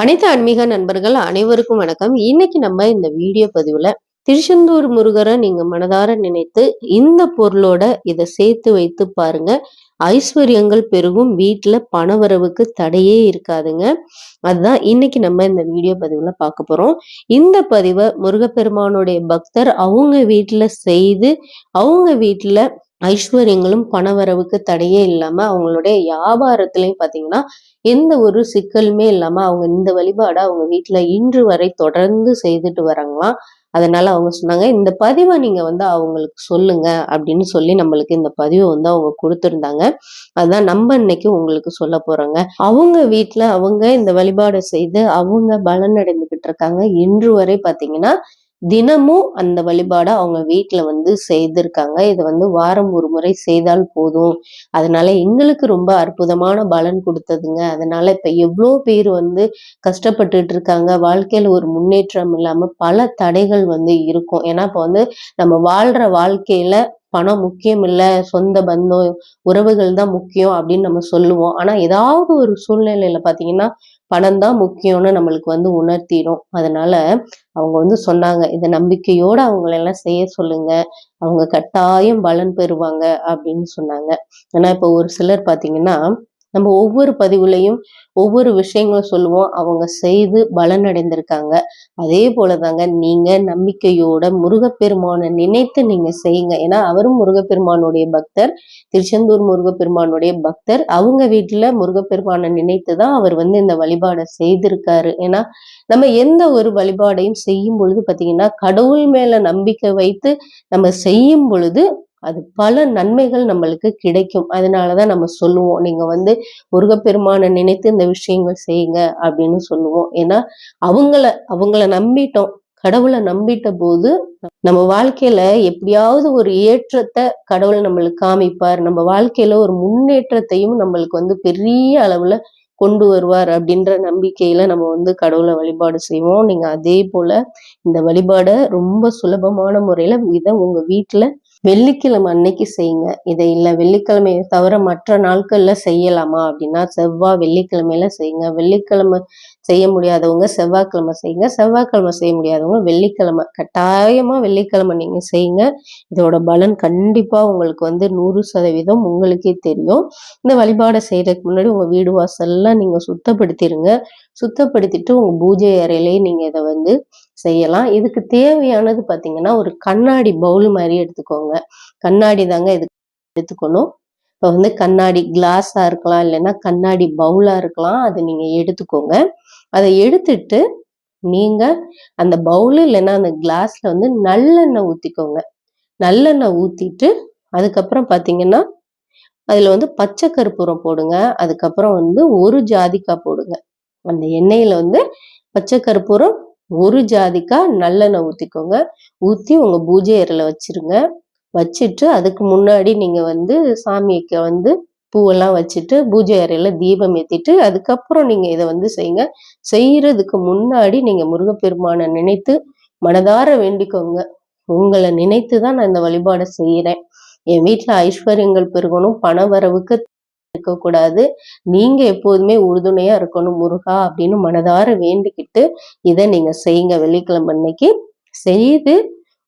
அனைத்து ஆன்மீக நண்பர்கள் அனைவருக்கும் வணக்கம். இன்னைக்கு நம்ம இந்த வீடியோ பதிவுல திருச்செந்தூர் முருகரை நீங்க மனதார நினைத்து இந்த பொருளோட இதை சேர்த்து வைத்து பாருங்க. ஐஸ்வர்யங்கள் பெருகும், வீட்டுல பணவரவுக்கு தடையே இருக்காதுங்க. அதுதான் இன்னைக்கு நம்ம இந்த வீடியோ பதிவுல பார்க்க போறோம். இந்த பதிவை முருகப்பெருமானுடைய பக்தர் அவங்க வீட்டுல செய்து அவங்க வீட்டுல ஐஸ்வர்யங்களும் பணவரவுக்கு தடையே இல்லாம அவங்களுடைய வியாபாரத்திலையும் பாத்தீங்கன்னா எந்த ஒரு சிக்கலுமே இல்லாம அவங்க இந்த வழிபாடை அவங்க வீட்டுல இன்று வரை தொடர்ந்து செய்துட்டு வராங்களாம். அதனால அவங்க சொன்னாங்க, இந்த பதிவை நீங்க அவங்களுக்கு சொல்லுங்க அப்படின்னு சொல்லி நம்மளுக்கு இந்த பதிவை அவங்க கொடுத்திருந்தாங்க. அதான் நம்ம இன்னைக்கு உங்களுக்கு சொல்ல போறோங்க. அவங்க வீட்டுல அவங்க இந்த வழிபாடை செய்து அவங்க பலன் அடைந்துகிட்டு இருக்காங்க. இன்று வரை பாத்தீங்கன்னா தினமும் அந்த வழிபாடை அவங்க வீட்டுல செய்திருக்காங்க. இதை வாரம் ஒரு முறை செய்தால் போதும், அதனால எங்களுக்கு ரொம்ப அற்புதமான பலன் கொடுத்ததுங்க. அதனால இப்ப எவ்வளோ பேர் கஷ்டப்பட்டுட்டு இருக்காங்க, வாழ்க்கையில ஒரு முன்னேற்றம் இல்லாம பல தடைகள் இருக்கும். ஏன்னா இப்ப நம்ம வாழ்ற வாழ்க்கையில பணம் முக்கியம் இல்ல, சொந்த பந்தம் உறவுகள் தான் முக்கியம் அப்படின்னு நம்ம சொல்லுவோம். ஆனா ஏதாவது ஒரு சூழ்நிலையில பாத்தீங்கன்னா பணம் தான் முக்கியம்னு நம்மளுக்கு உணர்த்திடும். அதனால அவங்க சொன்னாங்க, இந்த நம்பிக்கையோட அவங்களெல்லாம் செய்ய சொல்லுங்க, அவங்க கட்டாயம் பலன் பெறுவாங்க அப்படின்னு சொன்னாங்க. ஏன்னா இப்ப ஒரு சிலர் பாத்தீங்கன்னா நம்ம ஒவ்வொரு பதிவுலையும் ஒவ்வொரு விஷயங்களும் சொல்லுவோம், அவங்க செய்து பலன் அடைந்திருக்காங்க. அதே போலதாங்க நீங்க நம்பிக்கையோட முருகப்பெருமானை நினைத்து நீங்க செய்யுங்க. ஏன்னா அவரும் முருகப்பெருமானுடைய பக்தர், திருச்செந்தூர் முருகப்பெருமானுடைய பக்தர். அவங்க வீட்டுல முருகப்பெருமானை நினைத்துதான் அவர் இந்த வழிபாடை செய்திருக்காரு. ஏன்னா நம்ம எந்த ஒரு வழிபாடையும் செய்யும் பொழுது பாத்தீங்கன்னா கடவுள் மேல நம்பிக்கை வைத்து நம்ம செய்யும் பொழுது அது பல நன்மைகள் நம்மளுக்கு கிடைக்கும். அதனாலதான் நம்ம சொல்லுவோம், நீங்க முருகப்பெருமானை நினைத்து இந்த விஷயங்கள் செய்யுங்க அப்படின்னு சொல்லுவோம். ஏன்னா அவங்கள நம்பிட்டோம், கடவுளை நம்பிட்ட போது நம்ம வாழ்க்கையில எப்படியாவது ஒரு ஏற்றத்தை கடவுள் நம்மளுக்கு காமிப்பார். நம்ம வாழ்க்கையில ஒரு முன்னேற்றத்தையும் நம்மளுக்கு பெரிய அளவுல கொண்டு வருவார் அப்படின்ற நம்பிக்கையில நம்ம கடவுளை வழிபாடு செய்வோம். நீங்க அதே போல இந்த வழிபாடை ரொம்ப சுலபமான முறையில இதை உங்க வீட்டுல வெள்ளிக்கிழமை அன்னைக்கு செய்யுங்க. இதை இல்ல வெள்ளிக்கிழமையை தவிர மற்ற நாட்கள்ல செய்யலாமா அப்படின்னா செவ்வாய் வெள்ளிக்கிழமையில செய்யுங்க. வெள்ளிக்கிழமை செய்ய முடியாதவங்க செவ்வாய்க்கிழமை செய்யுங்க. செவ்வாய்க்கிழமை செய்ய முடியாதவங்க வெள்ளிக்கிழமை, கட்டாயமா வெள்ளிக்கிழமை நீங்க செய்யுங்க. இதோட பலன் கண்டிப்பா உங்களுக்கு 100% உங்களுக்கே தெரியும். இந்த வழிபாடை செய்யறதுக்கு முன்னாடி உங்க வீடு வாசல்லாம் நீங்க சுத்தப்படுத்திடுங்க. சுத்தப்படுத்திட்டு உங்க பூஜை அறையிலேயே நீங்க இதை செய்யலாம். இதுக்கு தேவையானது பாத்தீங்கன்னா ஒரு கண்ணாடி பவுல் மாதிரி எடுத்துக்கோங்க. கண்ணாடி தாங்க இதுக்கு எடுத்துக்கணும். இப்ப கண்ணாடி கிளாஸா இருக்கலாம், இல்லைன்னா கண்ணாடி பவுலா இருக்கலாம், அதை நீங்க எடுத்துக்கோங்க. அதை எடுத்துட்டு நீங்க அந்த பவுல் இல்லைன்னா அந்த கிளாஸ்ல நல்லெண்ணெய் ஊத்திக்கோங்க. நல்லெண்ணெய் ஊத்திட்டு அதுக்கப்புறம் பாத்தீங்கன்னா அதுல பச்சை கற்பூரம் போடுங்க. அதுக்கப்புறம் ஒரு ஜாதிக்காய் போடுங்க. அந்த எண்ணெயில பச்சை கற்பூரம், ஒரு ஜாதிக்காய், நல்லெண்ணெய் ஊத்திக்கோங்க. ஊத்தி உங்க பூஜை அறையில வச்சிருங்க. வச்சுட்டு அதுக்கு முன்னாடி நீங்க சாமிக்கு பூவெல்லாம் வச்சுட்டு பூஜை அறையில தீபம் ஏத்திட்டு அதுக்கப்புறம் நீங்க இதை செய்யுங்க. செய்யறதுக்கு முன்னாடி நீங்க முருகப்பெருமானை நினைத்து மனதார வேண்டிக்கோங்க. உங்களை நினைத்துதான் நான் இந்த வழிபாடை செய்யறேன். என் வீட்டுல ஐஸ்வர்யங்கள் பெருகணும், பண வரவுக்கு இருக்கக்கூடாது, நீங்க எப்போதுமே உறுதுணையா இருக்கணும் முருகா அப்படின்னு மனதார வேண்டிக்கிட்டு இதை நீங்க செய்யுங்க. வெள்ளிக்கிழமை அன்னைக்கு செய்து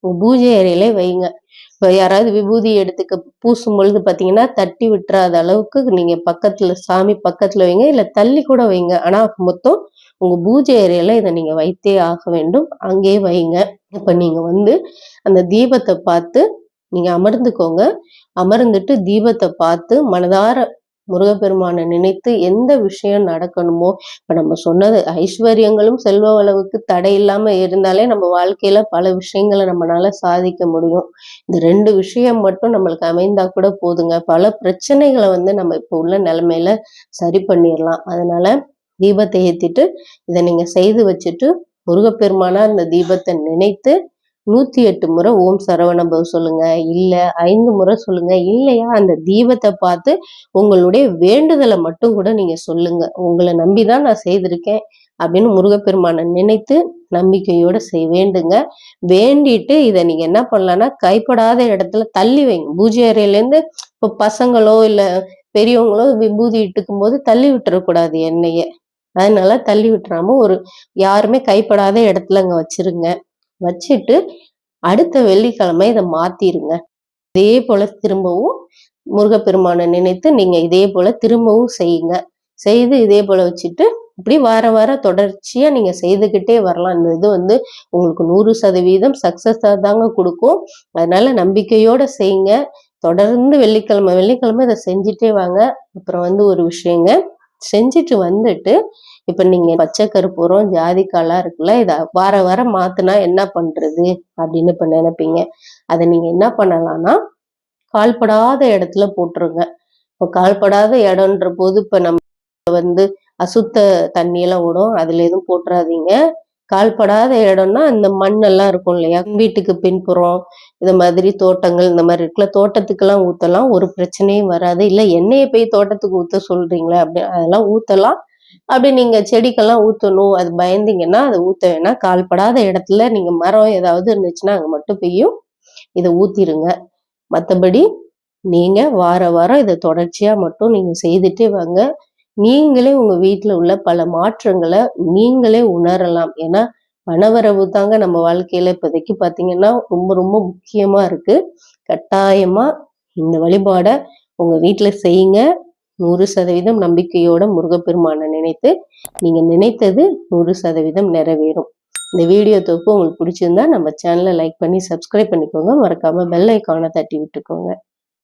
பூஜை அறையிலே வைங்க. இப்ப யாராவது விபூதி எடுத்துக்க பூசும் பொழுது பாத்தீங்கன்னா தட்டி விட்டுறாத அளவுக்கு நீங்க பக்கத்துல சாமி பக்கத்துல வைங்க, இல்ல தள்ளி கூட வைங்க. ஆனா மொத்தம் உங்க பூஜை அறையில இதை நீங்க வைத்தே ஆக வேண்டும், அங்கே வைங்க. இப்ப நீங்க அந்த தீபத்தை பார்த்து நீங்க அமர்ந்துக்கோங்க. அமர்ந்துட்டு தீபத்தை பார்த்து மனதார முருகப்பெருமானை நினைத்து எந்த விஷயம் நடக்கணுமோ, இப்ப நம்ம சொன்னது ஐஸ்வர்யங்களும் செல்வ வளவுக்கு தடை இல்லாம இருந்தாலே நம்ம வாழ்க்கையில பல விஷயங்களை நம்மளால சாதிக்க முடியும். இந்த 2 விஷயம் மட்டும் நம்மளுக்கு அமைந்தா கூட போதுங்க, பல பிரச்சனைகளை நம்ம இப்ப உள்ள நிலைமையில சரி பண்ணிடலாம். அதனால தீபத்தை ஏத்திட்டு இதை நீங்க செய்து வச்சுட்டு முருகப்பெருமானா அந்த தீபத்தை நினைத்து 108 முறை ஓம் சரவணபவ சொல்லுங்க, இல்ல 5 முறை சொல்லுங்க. இல்லையா அந்த தீபத்தை பார்த்து உங்களுடைய வேண்டுதலை மட்டும் கூட நீங்க சொல்லுங்க. உங்களை நம்பிதான் நான் செய்திருக்கேன் அப்படின்னு முருகப்பெருமானை நினைத்து நம்பிக்கையோட வேண்டுங்க. வேண்டிட்டு இதை நீங்க என்ன பண்ணலாம்னா கைப்படாத இடத்துல தள்ளி வைங்க. பூஜை அறையில இருந்து இப்ப பசங்களோ இல்ல பெரியவங்களோ விபூதி இட்டுக்கும் போது தள்ளி விட்டுறக்கூடாது எண்ணெய. அதனால தள்ளி விட்டுறாம ஒரு யாருமே கைப்படாத இடத்துல அங்க வச்சிருங்க. வச்சுட்டு அடுத்த வெள்ளிக்கிழமை இதை மாத்திருங்க. இதே போல திரும்பவும் முருகப்பெருமானை நினைத்து நீங்க இதே போல திரும்பவும் செய்யுங்க. செய்து இதே போல வச்சுட்டு இப்படி வார வாரம் தொடர்ச்சியா நீங்க செய்துகிட்டே வரலாம். இந்த இது உங்களுக்கு 100% சக்சஸா தாங்க கொடுக்கும். அதனால நம்பிக்கையோட செய்யுங்க. தொடர்ந்து வெள்ளிக்கிழமை வெள்ளிக்கிழமை இதை செஞ்சுட்டே வாங்க. அப்புறம் ஒரு விஷயங்க, செஞ்சுட்டு வந்துட்டு இப்ப நீங்க பச்சை கற்பூரம் ஜாதிக்காலாம் இருக்குல்ல, இதை வார வாரம் மாத்தினா என்ன பண்றது அப்படின்னு இப்ப நினைப்பீங்க. அதை நீங்க என்ன பண்ணலாம்னா கால்படாத இடத்துல போட்டுருங்க. இப்போ கால்படாத இடம்ன்ற போது இப்ப நம்ம அசுத்த தண்ணியெல்லாம் ஓடும், அதுல எதுவும் போட்டுறாதீங்க. கால்படாத இடம்னா இந்த மண்ணெல்லாம் இருக்கும் இல்லையா, வீட்டுக்கு பின்புறம் இந்த மாதிரி தோட்டங்கள் இந்த மாதிரி இருக்குல்ல, தோட்டத்துக்கெல்லாம் ஊத்தலாம், ஒரு பிரச்சனையும் வராது. இல்ல எண்ணெயை போய் தோட்டத்துக்கு ஊத்த சொல்றீங்களா, அப்படி அதெல்லாம் ஊத்தலாம். அப்படி நீங்க செடிக்கெல்லாம் ஊத்தணும் அது பயந்தீங்கன்னா அதை ஊத்த வேணாம். கால்படாத இடத்துல நீங்க மரம் ஏதாவது இருந்துச்சுன்னா அங்க மட்டும் போயும் இதை ஊத்திருங்க. மற்றபடி நீங்க வார வாரம் இதை தொடர்ச்சியா மட்டும் நீங்க செய்துட்டே வாங்க. நீங்களே உங்க வீட்டுல உள்ள பல மாற்றங்களை நீங்களே உணரலாம். ஏன்னா பணவரவு தாங்க நம்ம வாழ்க்கையில இப்போதைக்கு பாத்தீங்கன்னா ரொம்ப ரொம்ப முக்கியமா இருக்கு. கட்டாயமா இந்த வழிபாட உங்க வீட்டுல செய்யுங்க. 100% நம்பிக்கையோட முருகப்பெருமானை நினைத்து நீங்க நினைத்தது 100% நிறைவேறும். இந்த வீடியோ தொகுப்பு உங்களுக்கு பிடிச்சிருந்தா நம்ம சேனலை லைக் பண்ணி சப்ஸ்கிரைப் பண்ணிக்கோங்க. மறக்காம பெல் ஐக்கானை தட்டி விட்டுக்கோங்க.